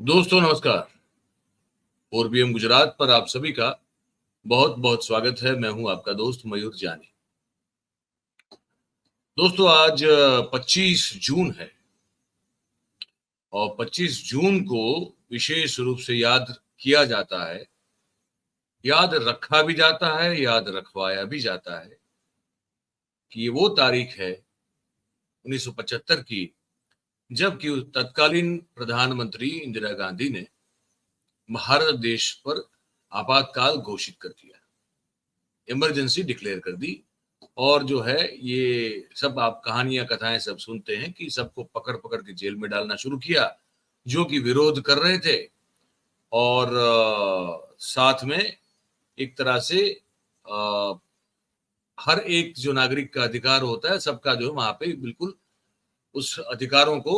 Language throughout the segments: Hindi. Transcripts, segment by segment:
दोस्तों नमस्कार। पूर्वीएम गुजरात पर आप सभी का बहुत बहुत स्वागत है। मैं हूं आपका दोस्त मयूर जानी। दोस्तों आज 25 जून है और 25 जून को विशेष रूप से याद किया जाता है, याद रखा भी जाता है, याद रखवाया भी जाता है कि ये वो तारीख है 1975 की, जबकि तत्कालीन प्रधानमंत्री इंदिरा गांधी ने भारत देश पर आपातकाल घोषित कर दिया, इमरजेंसी डिक्लेयर कर दी। और जो है ये सब आप कहानियां कथाएं सब सुनते हैं कि सबको पकड़ पकड़ के जेल में डालना शुरू किया जो कि विरोध कर रहे थे। और साथ में एक तरह से अ, हर एक जो नागरिक का अधिकार होता है सबका जो है वहां पे बिल्कुल उस अधिकारों को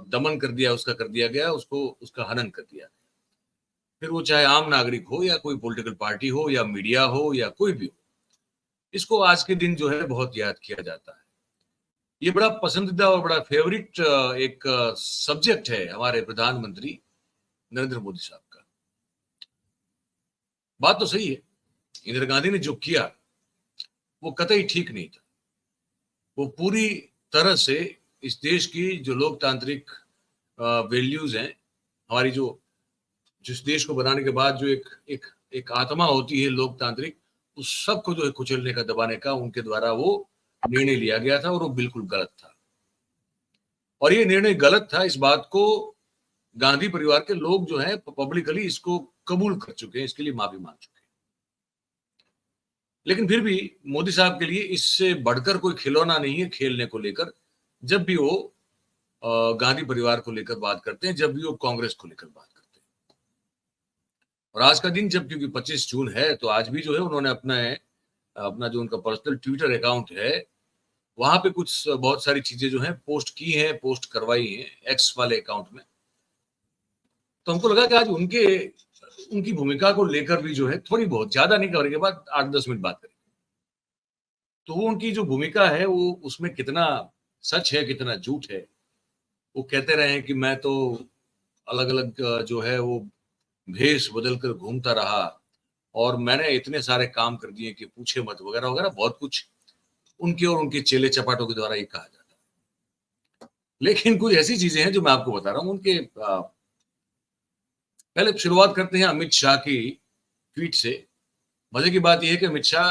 दमन कर दिया, उसका कर दिया गया, उसको उसका हनन कर दिया। फिर वो चाहे आम नागरिक हो या कोई पॉलिटिकल पार्टी हो या मीडिया हो या कोई भी हो, इसको आज के दिन जो है बहुत याद किया जाता है। ये बड़ा पसंदीदा और बड़ा फेवरेट एक सब्जेक्ट है हमारे प्रधानमंत्री नरेंद्र मोदी साहब का। बात तो सही है, इंदिरा गांधी ने जो किया वो कतई ठीक नहीं था। वो पूरी तरह से इस देश की जो लोकतांत्रिक वैल्यूज हैं, हमारी जो जिस देश को बनाने के बाद जो एक एक एक आत्मा होती है लोकतांत्रिक, उस सब को जो है कुचलने का, दबाने का उनके द्वारा वो निर्णय लिया गया था और वो बिल्कुल गलत था। और ये निर्णय गलत था, इस बात को गांधी परिवार के लोग जो है पब्लिकली इसको कबूल कर चुके हैं, इसके लिए माफी मांग चुके हैं। लेकिन फिर भी मोदी साहब के लिए इससे बढ़कर कोई खिलौना नहीं है खेलने को लेकर। जब भी वो गांधी परिवार को लेकर बात करते हैं, जब भी वो कांग्रेस को लेकर बात करते हैं। और आज का दिन जब, क्योंकि 25 जून है, तो आज भी जो है उन्होंने अपना अपना जो उनका पर्सनल ट्विटर अकाउंट है वहां पे कुछ बहुत सारी चीजें जो है पोस्ट की हैं, पोस्ट करवाई हैं एक्स वाले अकाउंट में। तो हमको लगा कि आज उनकी भूमिका को लेकर भी जो है थोड़ी बहुत, ज्यादा नहीं करेंगे, बाद 8-10 मिनट बात करेंगे। तो वो उनकी जो भूमिका है वो उसमें कितना सच है कितना झूठ है। वो कहते रहे हैं कि मैं तो अलग अलग जो है वो भेष बदल कर घूमता रहा और मैंने इतने सारे काम कर दिए कि पूछे मत, वगैरह वगैरह बहुत कुछ उनके और उनके चेले चपाटों के द्वारा ये कहा जाता है। लेकिन कुछ ऐसी चीजें हैं जो मैं आपको बता रहा हूं उनके। पहले शुरुआत करते हैं अमित शाह की ट्वीट से। मजे की बात यह है कि अमित शाह,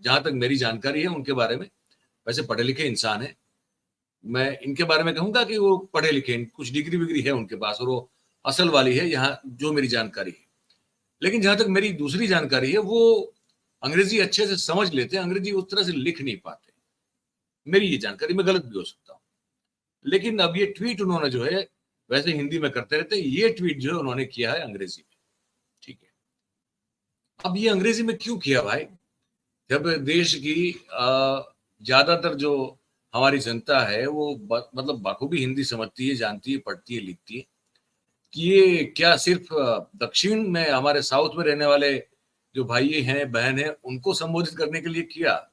जहां तक मेरी जानकारी है उनके बारे में, वैसे पढ़े लिखे इंसान है। मैं इनके बारे में कहूंगा कि वो पढ़े लिखे, कुछ डिग्री विग्री है उनके पास और वो असल वाली है, यहाँ जो मेरी जानकारी है। लेकिन जहां तक मेरी दूसरी जानकारी है, वो अंग्रेजी अच्छे से समझ लेते हैं, अंग्रेजी उस तरह से लिख नहीं पाते। मेरी ये जानकारी, में गलत भी हो सकता हूँ। लेकिन अब ये ट्वीट उन्होंने जो है, वैसे हिंदी में करते रहते, ये ट्वीट जो है उन्होंने किया है अंग्रेजी में। ठीक है, अब ये अंग्रेजी में क्यों किया भाई? जब देश की ज्यादातर जो हमारी जनता है वो मतलब बखूबी हिंदी समझती है, जानती है, पढ़ती है, लिखती है, कि ये क्या सिर्फ दक्षिण में हमारे साउथ में रहने वाले जो भाई हैं बहन हैं उनको संबोधित करने के लिए किया,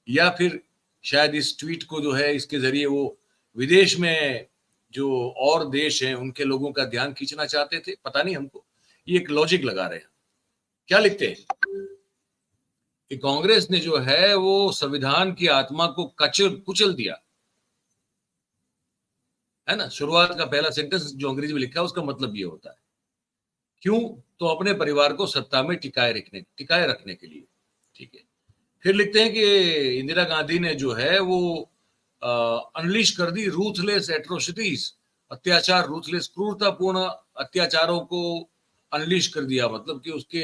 या फिर शायद इस ट्वीट को जो है इसके जरिए वो विदेश में जो और देश हैं उनके लोगों का ध्यान खींचना चाहते थे? पता नहीं हमको। ये एक लॉजिक लगा रहे हैं। क्या लिखते हैं कि कांग्रेस ने जो है वो संविधान की आत्मा को कुचल दिया, है ना। शुरुआत का पहला सेंटेंस जो अंग्रेजी में लिखा है उसका मतलब ये होता है, क्यों? तो अपने परिवार को सत्ता में टिकाए रखने के लिए। ठीक है, फिर लिखते हैं कि इंदिरा गांधी ने जो है वो अनलिश कर दी रूथलेस एट्रोसिटीज, अत्याचार, रूथलेस क्रूरतापूर्ण अत्याचारों को अनलिश कर दिया। मतलब कि उसके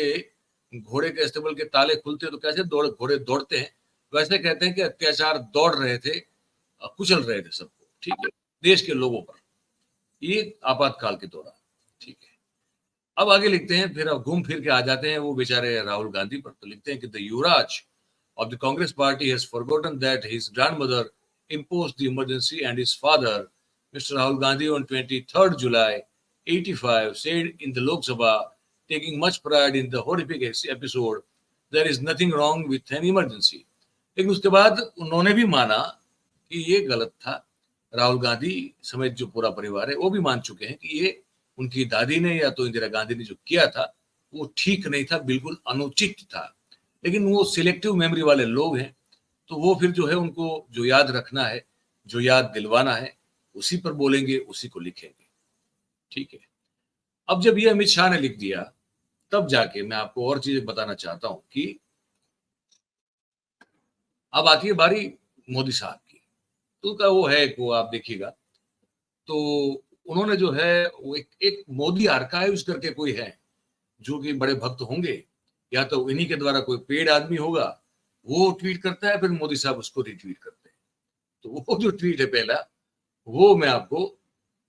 घोड़े के अस्तबल के ताले खुलते तो कैसे घोड़े दौड़ते हैं, वैसे कहते हैं कि अत्याचार दौड़ रहे थे, कुचल रहे थे सबको, ठीक है, देश के लोगों पर, ये आपातकाल के दौरान। ठीक है, अब आगे लिखते हैं, फिर अब घूम फिर के आ जाते हैं वो बेचारे राहुल गांधी पर। तो लिखते हैं कि the Yuvraj of the Congress party has forgotten that his grandmother imposed the emergency and his father, Mr. Rahul Gandhi, on 23rd July 85 said in the Lok Sabha, taking much pride in the horrific episode, there is nothing wrong with an emergency. लेकिन उसके बाद उन्होंने भी माना कि ये गलत था। राहुल गांधी समेत जो पूरा परिवार है वो भी मान चुके हैं कि ये उनकी दादी ने या तो इंदिरा गांधी ने जो किया था वो ठीक नहीं था, बिल्कुल अनुचित था। लेकिन वो सिलेक्टिव मेमोरी वाले लोग हैं, तो वो फिर जो है उनको जो याद रखना है, जो याद दिलवाना है, उसी पर बोलेंगे, उसी को लिखेंगे। ठीक है। अब जब ये अमित शाह ने लिख दिया, तब जाके मैं आपको और चीजें बताना चाहता हूं कि अब आती है बारी मोदी साहब की। तो का वो है, वो आप देखिएगा, तो उन्होंने जो है वो एक मोदी आर्काइव्स करके कोई है, जो कि बड़े भक्त होंगे, या तो इन्हीं के द्वारा कोई पेड आदमी होगा, वो ट्वीट करता है, फिर मोदी साहब उसको रिट्वीट करते हैं। तो वो जो ट्वीट है पहला, वो मैं आपको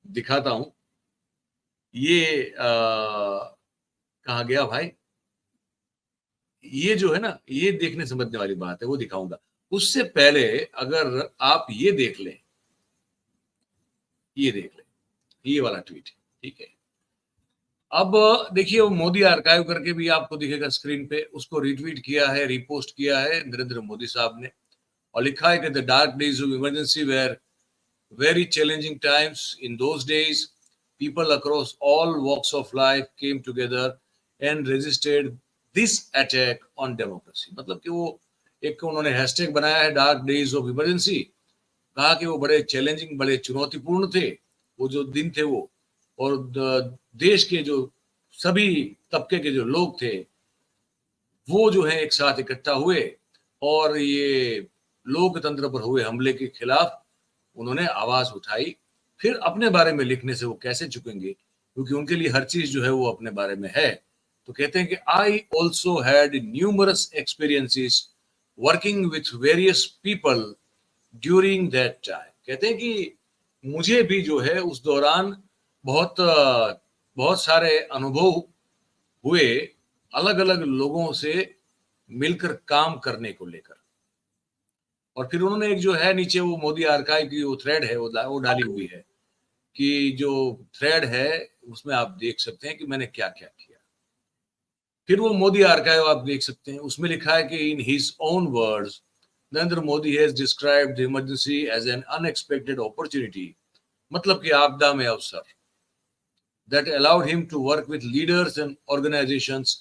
दिखाता हूं। ये कहा गया भाई, ये जो है ना, ये देखने समझने वाली बात है, वो दिखाऊंगा। उससे पहले अगर आप ये देख लें, ये देख लें, ये वाला ट्वीट, ठीक है। अब देखिए, वो मोदी आर्काइव करके भी आपको दिखेगा स्क्रीन पे, उसको रिट्वीट किया है, रिपोस्ट किया है नरेंद्र मोदी साहब ने, और लिखा है कि the dark days of emergency were very challenging times. In those days, people across all walks of life came together and resisted this attack on democracy. मतलब कि वो एक उन्होंने हैशटैग बनाया है, डार्क डेज ऑफ इमरजेंसी। कहा कि वो बड़े चैलेंजिंग, बड़े चुनौतीपूर्ण थे वो जो दिन थे वो, और देश के जो सभी तबके के जो लोग थे वो जो है एक साथ इकट्ठा हुए, और ये लोकतंत्र पर हुए हमले के खिलाफ उन्होंने आवाज उठाई। फिर अपने बारे में लिखने से वो कैसे चुकेंगे, क्योंकि उनके लिए हर चीज जो है वो अपने बारे में है। तो कहते हैं कि I also had numerous experiences working with various people during that time. कहते हैं कि मुझे भी जो है उस दौरान बहुत बहुत सारे अनुभव हुए अलग अलग लोगों से मिलकर काम करने को लेकर। और फिर उन्होंने एक जो है नीचे वो मोदी आर्काइव की वो थ्रेड है, वो डाली हुई है, कि जो थ्रेड है उसमें आप देख सकते हैं कि मैंने क्या क्या किया। फिर वो मोदी आर्काइव आप देख सकते हैं, उसमें लिखा है कि in his own words Narendra Modi has described the emergency as an unexpected opportunity, मतलब कि आपदा में अवसर, that allowed him to work with leaders and organizations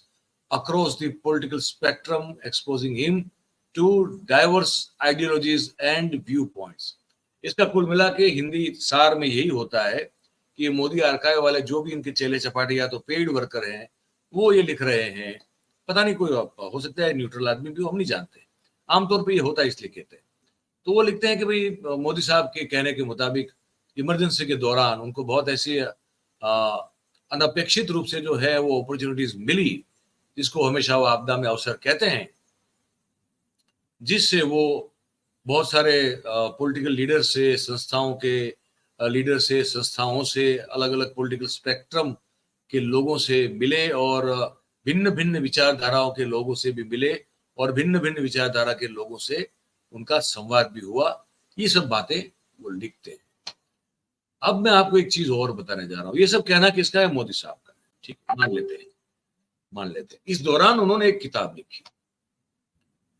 across the political spectrum, exposing him to diverse ideologies and viewpoints. इसका कुल मिला के हिंदी सार में यही होता है कि मोदी आर्काइव वाले जो भी इनके चेले चपाटे या तो पेड वर्कर हैं, वो ये लिख रहे हैं, पता नहीं, कोई हो सकता है न्यूट्रल आदमी भी, हम नहीं जानते, आमतौर पे ये होता है इसलिए कहते हैं। तो वो लिखते हैं कि भाई मोदी साहब के कहने के मुताबिक इमरजेंसी के दौरान उनको बहुत ऐसी अनपेक्षित रूप से जो है वो अपॉर्चुनिटीज मिली, जिसको हमेशा वो आपदा में अवसर कहते हैं, जिससे वो बहुत सारे पॉलिटिकल लीडर से, संस्थाओं के लीडर से, संस्थाओं से, अलग अलग पॉलिटिकल स्पेक्ट्रम के लोगों से मिले, और भिन्न भिन्न विचारधाराओं के लोगों से भी मिले, और भिन्न भिन्न विचारधारा के लोगों से उनका संवाद भी हुआ। ये सब बातें वो लिखते हैं। अब मैं आपको एक चीज और बताने जा रहा हूं, ये सब कहना किसका है? मोदी साहब का। ठीक, मान लेते हैं, मान लेते हैं। इस दौरान उन्होंने एक किताब लिखी,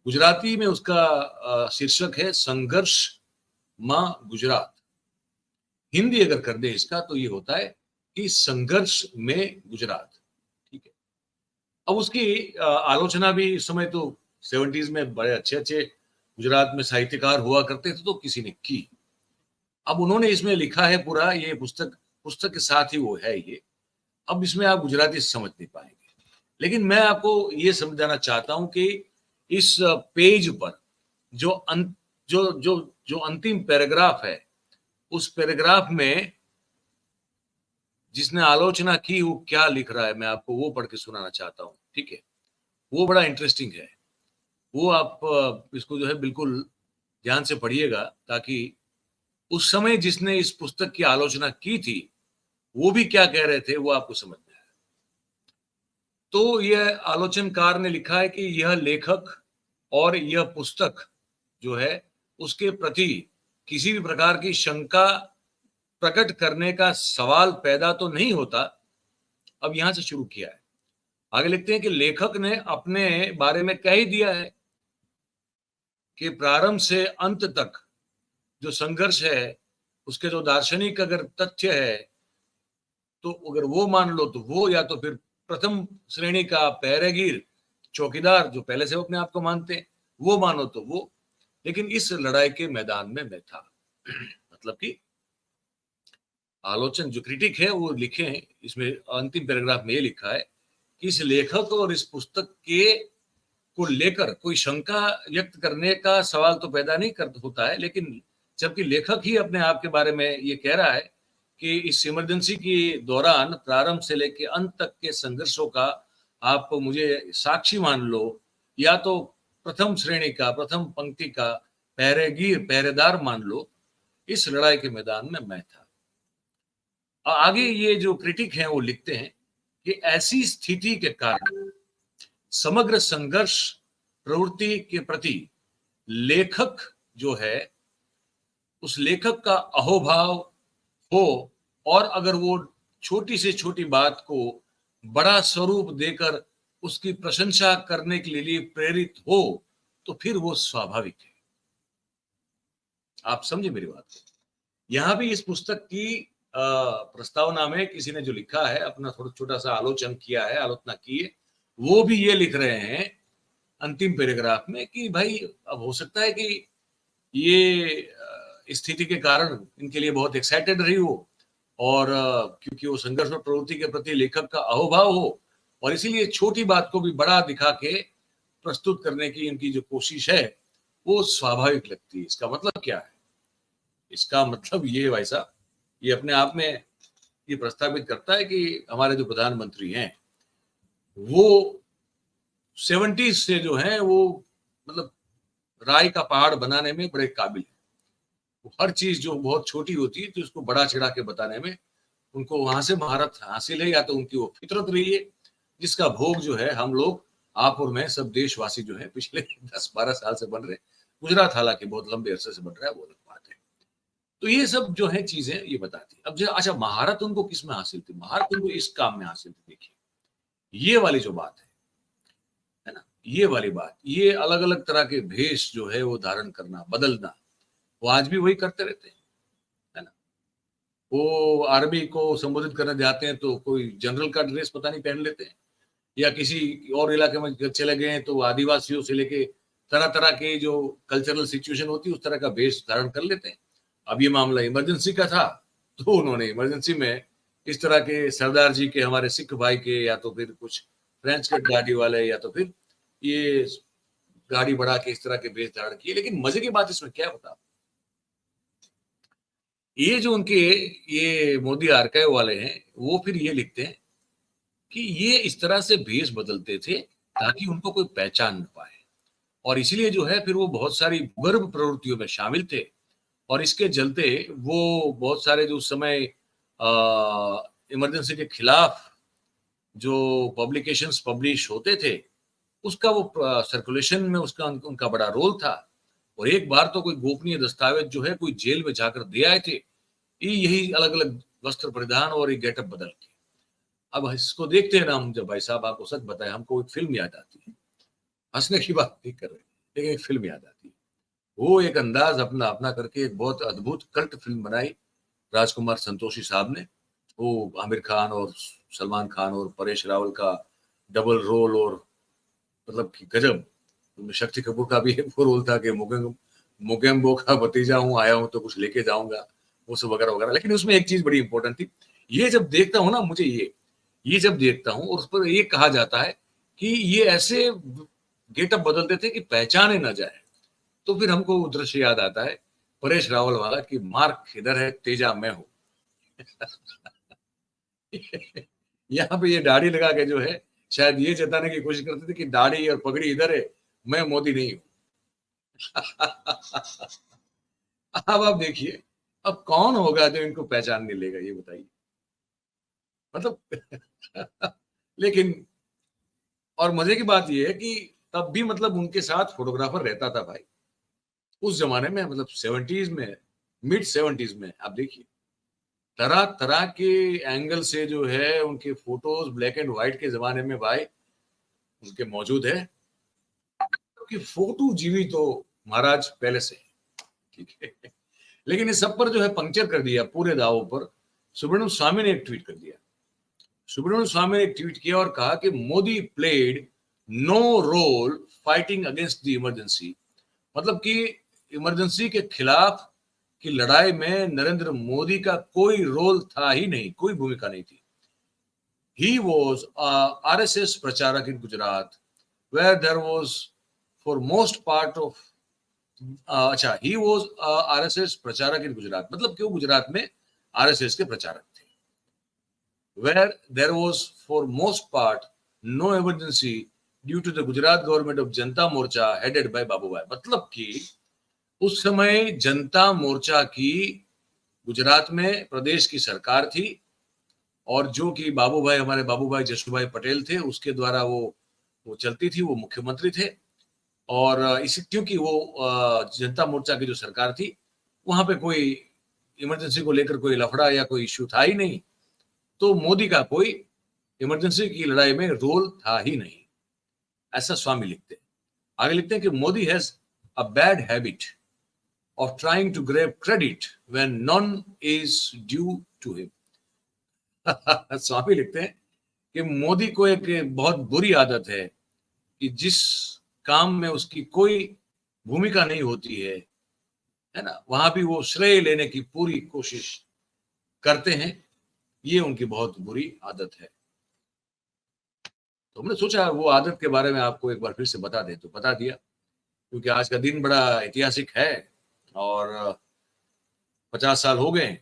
गुजराती में उसका शीर्षक है संघर्ष मां गुजरात। हिंदी अगर कर दे इसका तो ये होता है कि संघर्ष में गुजरात। ठीक है। अब उसकी आलोचना भी इस समय तो 70s में बड़े अच्छे अच्छे गुजरात में साहित्यकार हुआ करते थे, तो किसी ने की। अब उन्होंने इसमें लिखा है पूरा, ये पुस्तक के साथ ही वो है ये। अब इसमें आप गुजराती समझ नहीं पाएंगे, लेकिन मैं आपको ये समझाना चाहता हूं कि इस पेज पर जो अंतिम पैराग्राफ है, उस पैराग्राफ में जिसने आलोचना की वो क्या लिख रहा है, मैं आपको वो पढ़ के सुनाना चाहता हूं। ठीक है, वो बड़ा इंटरेस्टिंग है। वो आप इसको जो है बिल्कुल ध्यान से पढ़िएगा, ताकि उस समय जिसने इस पुस्तक की आलोचना की थी वो भी क्या कह रहे थे वो आपको समझ में आए। तो यह आलोचनकार ने लिखा है कि यह लेखक और यह पुस्तक जो है उसके प्रति किसी भी प्रकार की शंका प्रकट करने का सवाल पैदा तो नहीं होता। अब यहां से शुरू किया है, आगे लिखते हैं कि लेखक ने अपने बारे में कह ही दिया है कि प्रारंभ से अंत तक जो संघर्ष है उसके जो दार्शनिक अगर तथ्य है तो अगर वो मान लो तो वो, या तो फिर प्रथम श्रेणी का पैरेगीर चौकीदार जो पहले से वो अपने आप को मानते हैं वो मानो तो वो। लेकिन इस लड़ाई के मैदान में मैं था। मतलब कि आलोचन जो क्रिटिक है वो लिखे हैं, इसमें अंतिम पैराग्राफ में ये लिखा है कि इस लेखक और इस पुस्तक के को लेकर कोई शंका व्यक्त करने का सवाल तो पैदा नहीं कर होता है, लेकिन जबकि लेखक ही अपने आप के बारे में ये कह रहा है कि इस इमरजेंसी के दौरान प्रारंभ से लेकर अंत तक के संघर्षों का आप मुझे साक्षी मान लो, या तो प्रथम श्रेणी का, प्रथम पंक्ति का पहरेगीर, पहरेदार मान लो, इस लड़ाई के मैदान में मैं था। आगे ये जो क्रिटिक हैं वो लिखते हैं कि ऐसी स्थिति के कारण समग्र संघर्ष प्रवृत्ति के प्रति लेखक जो है, उस लेखक का अहोभाव हो, और अगर वो छोटी से छोटी बात को बड़ा स्वरूप देकर उसकी प्रशंसा करने के लिए प्रेरित हो, तो फिर वो स्वाभाविक है। आप समझे मेरी बात को? यहां भी इस पुस्तक की प्रस्तावना में किसी ने जो लिखा है, अपना थोड़ा छोटा सा आलोचन किया है, आलोचना की है, वो भी ये लिख रहे हैं अंतिम पैराग्राफ में कि भाई अब हो सकता है कि ये स्थिति के कारण इनके लिए बहुत एक्साइटेड रही हो, और क्योंकि वो संघर्ष और प्रवृत्ति के प्रति लेखक का अहोभाव हो, और इसीलिए छोटी बात को भी बड़ा दिखा के प्रस्तुत करने की इनकी जो कोशिश है वो स्वाभाविक लगती है। इसका मतलब क्या है? इसका मतलब ये भाई साहब, ये अपने आप में ये प्रस्तावित करता है कि हमारे जो प्रधानमंत्री हैं वो 70s से जो है वो मतलब राय का पहाड़ बनाने में बड़े काबिल है। वो हर चीज जो बहुत छोटी होती है तो उसको बड़ा चढ़ा के बताने में उनको वहां से महारत हासिल है, या तो उनकी वो फितरत रही है जिसका भोग जो है हम लोग, आप और मैं, सब देशवासी जो है पिछले 10-12 साल से बन रहे। गुजरात हालांकि बहुत लंबे अरसे से बन रहा है, वो अलग बात है। तो ये सब जो है चीजें ये बताती। अब जो अच्छा महारत उनको किस में हासिल थी? महारत उनको इस काम में हासिल थी। देखिए ये वाली जो बात है ना, ये वाली बात, ये अलग अलग तरह के भेष जो है वो धारण करना, बदलना, वो आज भी वही करते रहते हैं, है ना। वो आर्मी को संबोधित करने जाते हैं तो कोई जनरल का ड्रेस पता नहीं पहन लेते हैं, या किसी और इलाके में चले गए हैं तो आदिवासियों से लेके तरह तरह के जो कल्चरल सिचुएशन होती है उस तरह का भेष धारण कर लेते हैं। अब ये मामला इमरजेंसी का था तो उन्होंने इमरजेंसी में इस तरह के सरदार जी के, हमारे सिख भाई के, या तो फिर कुछ फ्रेंच कट गाड़ी वाले, या तो फिर ये गाड़ी बढ़ा के इस तरह के भेष धारण किए। लेकिन मजे की बात इसमें क्या बता, ये जो उनके ये मोदी आर्काइव वाले हैं वो फिर ये लिखते हैं कि ये इस तरह से भेष बदलते थे ताकि उनको कोई पहचान न पाए, और इसलिए जो है फिर वो बहुत सारी गर्भ प्रवृत्तियों में शामिल थे, और इसके चलते वो बहुत सारे जो उस समय इमरजेंसी के खिलाफ जो पब्लिकेशंस पब्लिश होते थे उसका वो सर्कुलेशन में उसका उनका बड़ा रोल था। और एक बार तो कोई गोपनीय दस्तावेज जो है कोई जेल में जाकर दे आए थे, यही अलग अलग वस्त्र परिधान और एक गेटअप बदल के। अब इसको देखते हैं ना हम, जब भाई साहब आपको सच बताए, हमको एक फिल्म याद आती है, हंसने की बात नहीं कर रहे, लेकिन एक फिल्म याद आती है। वो एक अंदाज अपना अपना करके एक बहुत अद्भुत कल्ट फिल्म बनाई राजकुमार संतोषी साहब ने। वो आमिर खान और सलमान खान और परेश रावल का डबल रोल, और मतलब कि गजब। शक्ति कपूर का भी एक वो रोल था कि मोगेम्बो का भतीजा हूँ, आया हूँ तो कुछ लेके जाऊंगा, वो सब वगैरह वगैरह। लेकिन उसमें एक चीज बड़ी इंपॉर्टेंट थी, ये जब देखता हूँ ना मुझे ये जब देखता हूँ और उस पर ये कहा जाता है कि ये ऐसे गेटअप बदलते थे कि पहचाने ना जाए, तो फिर हमको वो दृश्य याद आता है परेश रावल वाला कि मार्क इधर है, तेजा मैं हूं। यहाँ पे ये दाढ़ी लगा के जो है शायद ये जताने की कोशिश करते थे कि दाढ़ी और पगड़ी इधर है, मैं मोदी नहीं हूं। अब आप देखिए, अब कौन होगा जो इनको पहचान नहीं लेगा, ये बताइए। मतलब लेकिन और मजे की बात ये है कि तब भी मतलब उनके साथ फोटोग्राफर रहता था भाई उस जमाने में, मतलब 70s में, मिड 70s में। आप देखिए तरह तरह के एंगल से जो है उनके फोटोज ब्लैक एंड व्हाइट के जमाने में भाई उनके मौजूद है, क्योंकि फोटो जीवी तो महाराज पहले से, ठीक है। लेकिन इस सब पर जो है पंक्चर कर दिया पूरे दावों पर सुब्रमण्यम स्वामी ने एक ट्वीट कर दिया। सुब्रमण्यम स्वामी ने एक ट्वीट किया और कहा कि Modi played no role fighting against the emergency, मतलब कि इमरजेंसी के खिलाफ की लड़ाई में नरेंद्र मोदी का कोई रोल था ही नहीं, कोई भूमिका नहीं थी। He was a RSS प्रचारक in Gujarat, where there was for most part of अच्छा, he was a RSS प्रचारक in गुजरात, मतलब कि वो गुजरात में RSS के प्रचारक थे। Where there was for most part no emergency due to the Gujarat government of Janata Morcha headed by बाबू भाई, मतलब कि उस समय जनता मोर्चा की गुजरात में प्रदेश की सरकार थी और जो कि बाबू भाई, हमारे बाबू भाई जशुभाई पटेल थे, उसके द्वारा वो चलती थी, वो मुख्यमंत्री थे। और इसी क्योंकि वो जनता मोर्चा की जो सरकार थी वहां पे कोई इमरजेंसी को लेकर कोई लफड़ा या कोई इश्यू था ही नहीं, तो मोदी का कोई इमरजेंसी की लड़ाई में रोल था ही नहीं, ऐसा स्वामी लिखते हैं। आगे लिखते हैं कि Modi has a bad habit of trying to grab credit when none is due to him. Swamy लिखते हैं कि मोदी को एक बहुत बुरी आदत है कि जिस काम में उसकी कोई भूमिका नहीं होती है ना, वहां भी वो श्रेय लेने की पूरी कोशिश करते हैं। ये उनकी बहुत बुरी आदत है। तो हमने सोचा वो आदत के बारे में आपको एक बार फिर से बता दें, तो बता दिया, क्योंकि आज का दिन बड़ा ऐतिहासिक है और 50 साल हो गए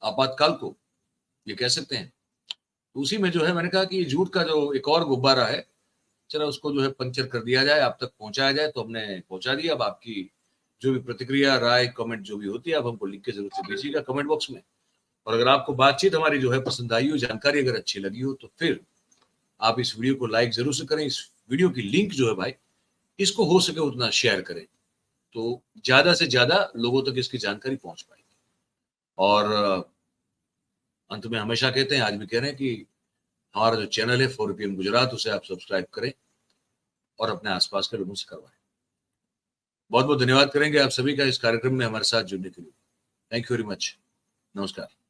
आपातकाल को, ये कह सकते हैं। तो उसी में जो है मैंने कहा कि झूठ का जो एक और गुब्बारा है, चलो उसको जो है पंक्चर कर दिया जाए, आप तक पहुंचाया जाए। तो हमने पहुंचा दिया। अब आपकी जो भी प्रतिक्रिया, राय, कमेंट जो भी होती है, आप हमको लिख के जरूर से भेजिएगा कमेंट बॉक्स में। और अगर आपको बातचीत हमारी जो है पसंद आई हो, जानकारी अगर अच्छी लगी हो, तो फिर आप इस वीडियो को लाइक जरूर से करें। इस वीडियो की लिंक जो है भाई, इसको हो सके उतना शेयर करें, तो ज्यादा से ज्यादा लोगों तक इसकी जानकारी पहुंच पाएगी। और अंत में हमेशा कहते हैं, आज भी कह रहे हैं कि हमारा जो चैनल है 4PM गुजरात, उसे आप सब्सक्राइब करें और अपने आसपास के लोगों से करवाएं। बहुत बहुत धन्यवाद करेंगे आप सभी का इस कार्यक्रम में हमारे साथ जुड़ने के लिए। Thank you very much. नमस्कार।